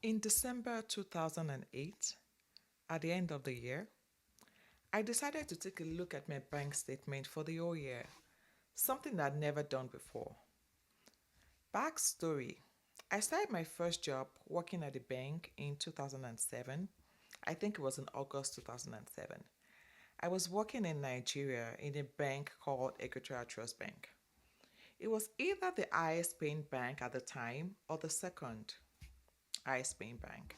In December 2008, at the end of the year, I decided to take a look at my bank statement for the whole year, something I'd never done before. Backstory: I started my first job working at a bank in 2007. I think it was in August 2007. I was working in Nigeria in a bank called Equatorial Trust Bank. It was either the highest paying bank at the time or the second highest paying bank.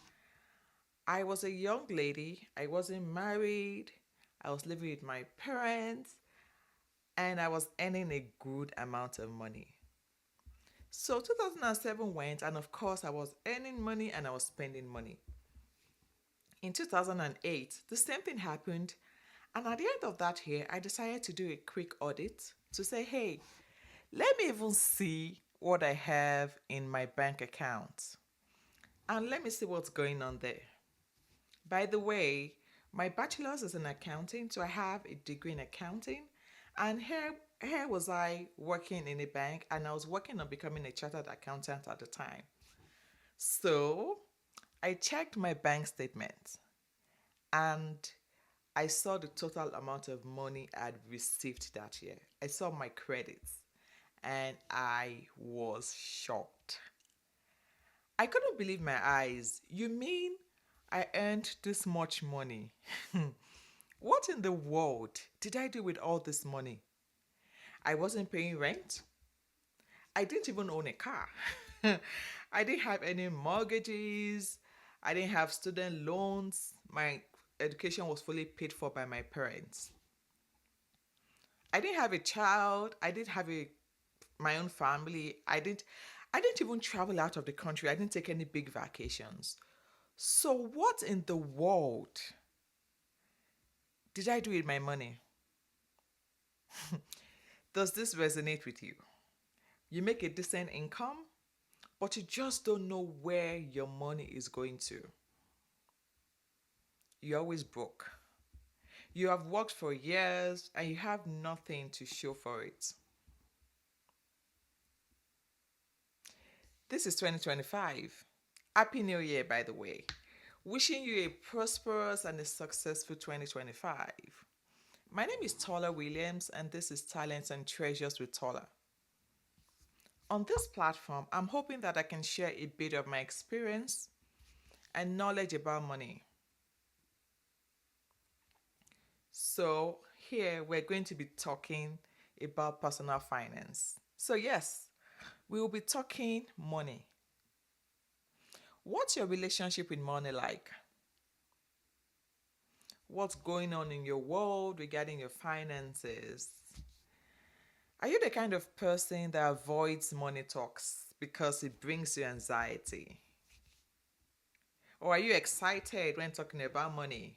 I was a young lady, I wasn't married, I was living with my parents, and I was earning a good amount of money. So 2007 went, and of course, I was earning money and I was spending money. In 2008, the same thing happened, and at the end of that year, I decided to do a quick audit to say, hey, let me even see what I have in my bank account and let me see what's going on there. By the way, my bachelor's is in accounting, so I have a degree in accounting. And here was I working in a bank, and I was working on becoming a chartered accountant at the time. So I checked my bank statement and I saw the total amount of money I'd received that year. I saw my credits and I was shocked. I couldn't believe my eyes. You mean I earned this much money? What in the world did I do with all this money? I wasn't paying rent. I didn't even own a car. I didn't have any mortgages. I didn't have student loans. My education was fully paid for by my parents. I didn't have a child. I didn't have my own family. I didn't even travel out of the country. I didn't take any big vacations. So what in the world did I do with my money? Does this resonate with you? You make a decent income, but you just don't know where your money is going to. You're always broke. You have worked for years and you have nothing to show for it. This is 2025. Happy New Year, by the way. Wishing you a prosperous and a successful 2025. My name is Tola Williams, and this is Talents and Treasures with Tola. On this platform, I'm hoping that I can share a bit of my experience and knowledge about money. So, here we're going to be talking about personal finance. So, yes, we will be talking money. What's your relationship with money like? What's going on in your world regarding your finances? Are you the kind of person that avoids money talks because it brings you anxiety? Or are you excited when talking about money?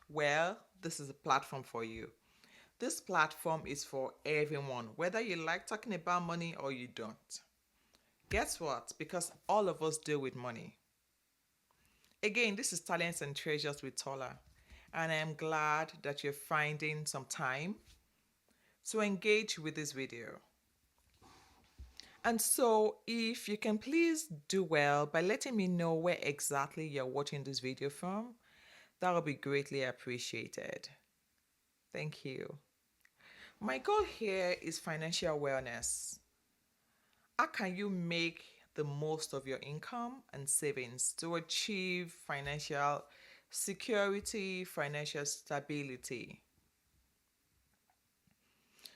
Well, this is a platform for you. This platform is for everyone, whether you like talking about money or you don't. Guess what? Because all of us deal with money. Again, this is Talents and Treasures with Tola, and I am glad that you're finding some time to engage with this video. And so, if you can please do well by letting me know where exactly you're watching this video from, that would be greatly appreciated. Thank you. My goal here is financial wellness. How can you make the most of your income and savings to achieve financial security, financial stability?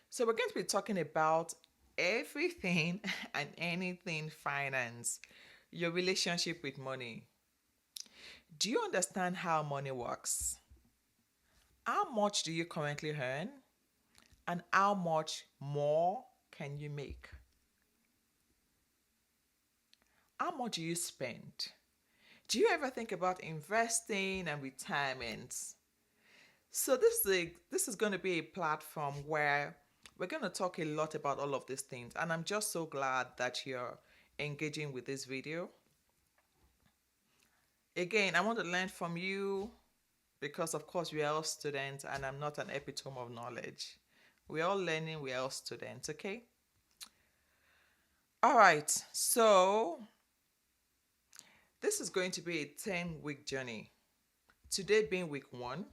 So, we're going to be talking about everything and anything finance, your relationship with money. Do you understand how money works? How much do you currently earn? And how much more can you make? How much do you spend? Do you ever think about investing and retirement? So this is going to be a platform where we're going to talk a lot about all of these things, and I'm just so glad that you're engaging with this video. Again, I want to learn from you because of course we are all students and I'm not an epitome of knowledge. We're all learning, we're all students, okay? All right. So, This is going to be a 10-week journey. Today being week 1.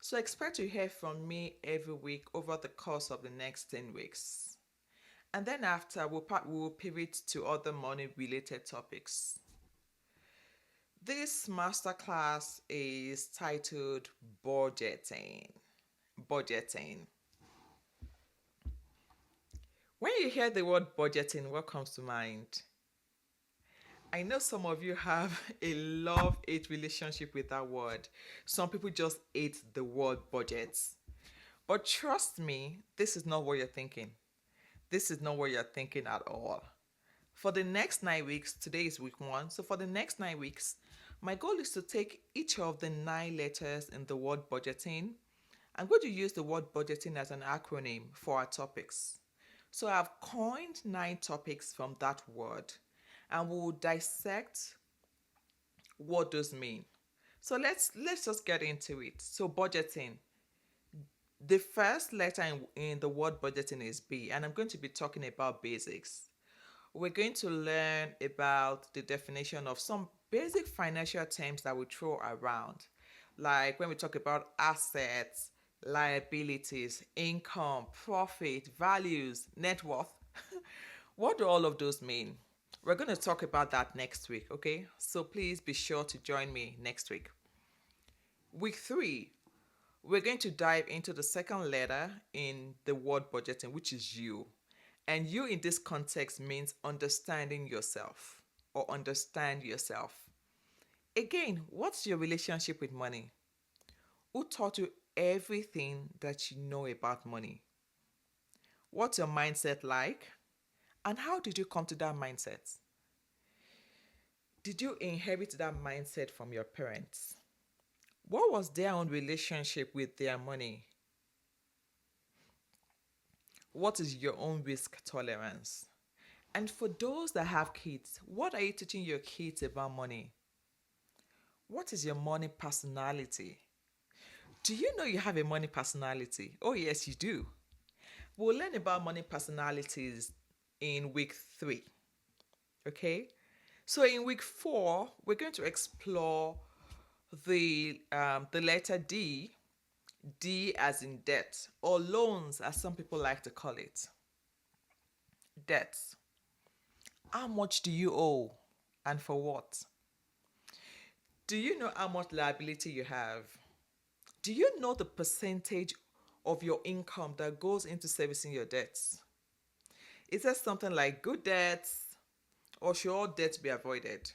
So expect to hear from me every week over the course of the next 10 weeks. And then after, we'll pivot to other money related topics. This masterclass is titled Budgeting. Budgeting. When you hear the word budgeting, what comes to mind? I know some of you have a love-hate relationship with that word. Some people just hate the word budget. But trust me, this is not what you're thinking. This is not what you're thinking at all. For the next 9 weeks, today is week 1, so for the next 9 weeks, my goal is to take each of the 9 letters in the word budgeting. I'm going to use the word budgeting as an acronym for our topics. So I've coined 9 topics from that word, and we'll dissect what those mean. So let's just get into it. So budgeting. The first letter in the word budgeting is B, and I'm going to be talking about basics. We're going to learn about the definition of some basic financial terms that we throw around, like when we talk about assets, liabilities, income, profit, values, net worth. What do all of those mean? We're going to talk about that next week, okay? So please be sure to join me next week. Week 3, we're going to dive into the second letter in the word budgeting, which is U. And you in this context means understanding yourself or understand yourself. Again, what's your relationship with money? Who taught you everything that you know about money? What's your mindset like? And how did you come to that mindset? Did you inherit that mindset from your parents? What was their own relationship with their money? What is your own risk tolerance? And for those that have kids, what are you teaching your kids about money? What is your money personality? Do you know you have a money personality? Oh, yes, you do. We'll learn about money personalities in week 3. Okay? So in week 4, we're going to explore the letter D, D as in debt, or loans as some people like to call it. Debts. How much do you owe and for what? Do you know how much liability you have? Do you know the percentage of your income that goes into servicing your debts? Is there something like good debts, or should all debts be avoided?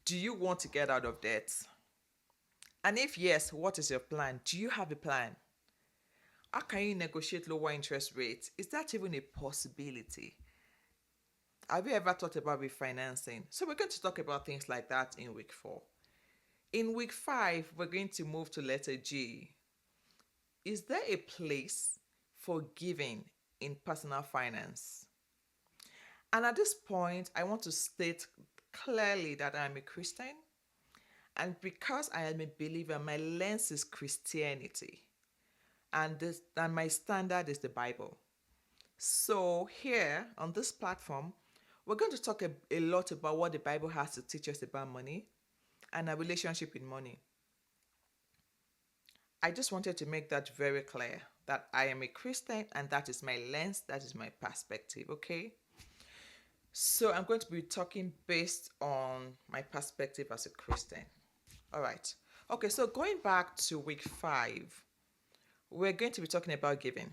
Do you want to get out of debt? And if yes, what is your plan? Do you have a plan? How can you negotiate lower interest rates? Is that even a possibility? Have you ever thought about refinancing? So we're going to talk about things like that in week 4. In week 5, we're going to move to letter G. Is there a place for giving in personal finance? And at this point, I want to state clearly that I'm a Christian. And because I am a believer, my lens is Christianity. And my standard is the Bible. So here on this platform, we're going to talk a lot about what the Bible has to teach us about money and our relationship with money. I just wanted to make that very clear that I am a Christian and that is my lens, that is my perspective, okay? So I'm going to be talking based on my perspective as a Christian. All right. Okay, so going back to week 5, we're going to be talking about giving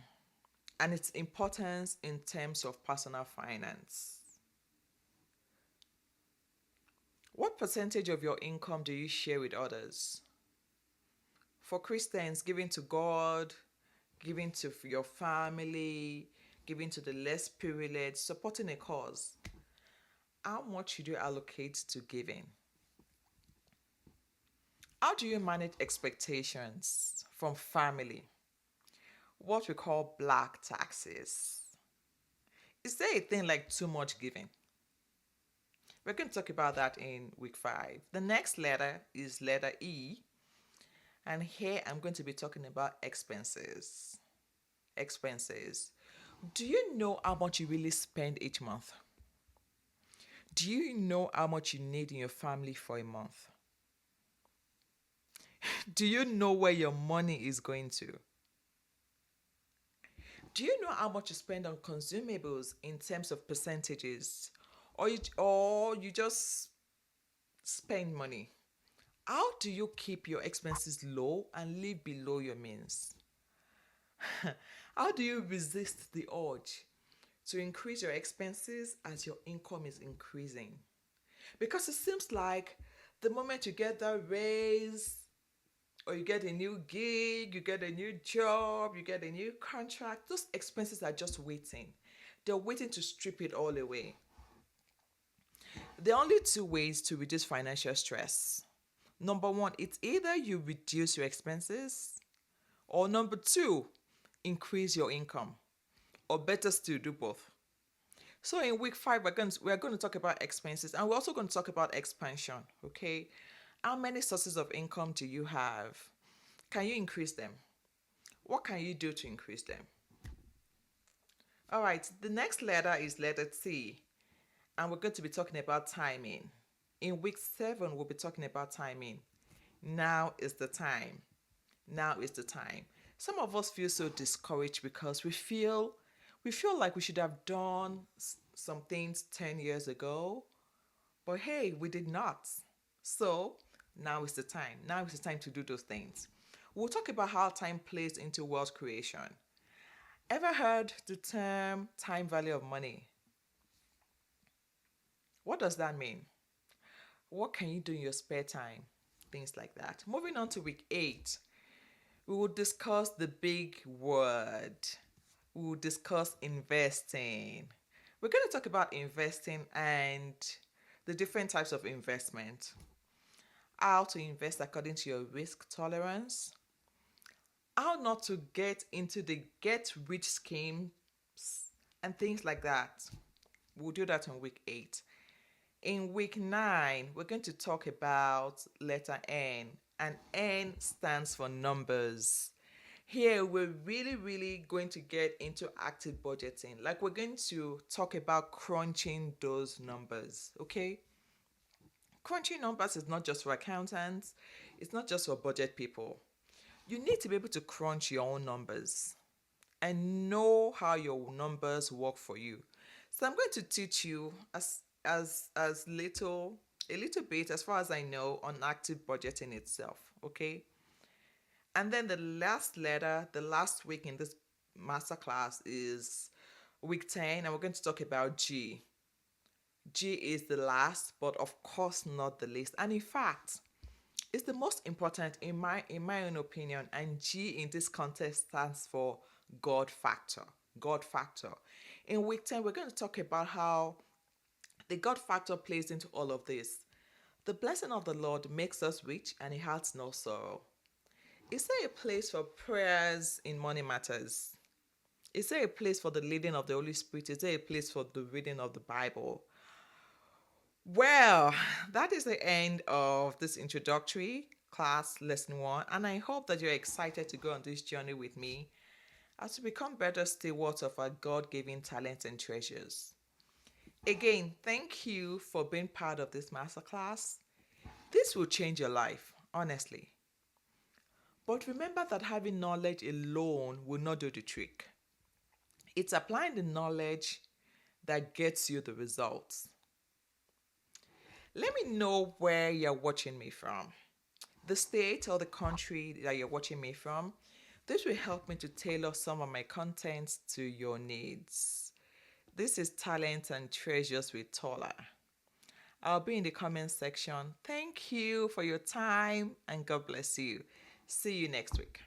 and its importance in terms of personal finance. What percentage of your income do you share with others? For Christians, giving to God, giving to your family, giving to the less privileged, supporting a cause. How much should you allocate to giving? How do you manage expectations from family? What we call black taxes. Is there a thing like too much giving? We're going to talk about that in week 5. The next letter is letter E. And here I'm going to be talking about expenses. Expenses. Do you know how much you really spend each month? Do you know how much you need in your family for a month? Do you know where your money is going to? Do you know how much you spend on consumables in terms of percentages? Or you just spend money? How do you keep your expenses low and live below your means? How do you resist the urge to increase your expenses as your income is increasing? Because it seems like the moment you get that raise, or you get a new gig, you get a new job, you get a new contract, those expenses are just waiting. They're waiting to strip it all away. There are only two ways to reduce financial stress. Number one, it's either you reduce your expenses, or number two, increase your income. Or better still, do both. So in week five, we're going to talk about expenses, and we're also going to talk about expansion. Okay, how many sources of income do you have? Can you increase them? What can you do to increase them? All right, the next letter is letter T, and we're going to be talking about timing. In week seven, we'll be talking about timing. Now is the time. Now is the time. Some of us feel so discouraged because we feel like we should have done some things 10 years ago, but hey, we did not. So now is the time. Now is the time to do those things. We'll talk about how time plays into wealth creation. Ever heard the term time value of money? What does that mean? What can you do in your spare time? Things like that. Moving on to week 8, we will discuss the big word. We will discuss investing. We're going to talk about investing and the different types of investment. How to invest according to your risk tolerance. How not to get into the get rich schemes and things like that. We'll do that in week 8. In week 9, we're going to talk about letter N, and N stands for numbers. Here, we're really, really going to get into active budgeting. Like, we're going to talk about crunching those numbers, okay? Crunching numbers is not just for accountants, it's not just for budget people. You need to be able to crunch your own numbers and know how your numbers work for you. So I'm going to teach you as little a little bit as far as I know on active budgeting itself, okay? And then the last letter, the last week in this masterclass is week 10, and we're going to talk about G. G is the last, but of course not the least. And in fact, it's the most important in my own opinion. And G in this context stands for God factor. God factor. In week 10, we're going to talk about how the God factor plays into all of this. The blessing of the Lord makes us rich, and He has no sorrow. Is there a place for prayers in money matters? Is there a place for the leading of the Holy Spirit? Is there a place for the reading of the Bible? Well, that is the end of this introductory class, lesson 1, and I hope that you're excited to go on this journey with me as we become better stewards of our God given talents and treasures. Again, thank you for being part of this masterclass. This will change your life, honestly. But remember that having knowledge alone will not do the trick. It's applying the knowledge that gets you the results. Let me know where you're watching me from, the state or the country that you're watching me from. This will help me to tailor some of my contents to your needs. This is Talent and Treasures with Tola. I'll be in the comment section. Thank you for your time and God bless you. See you next week.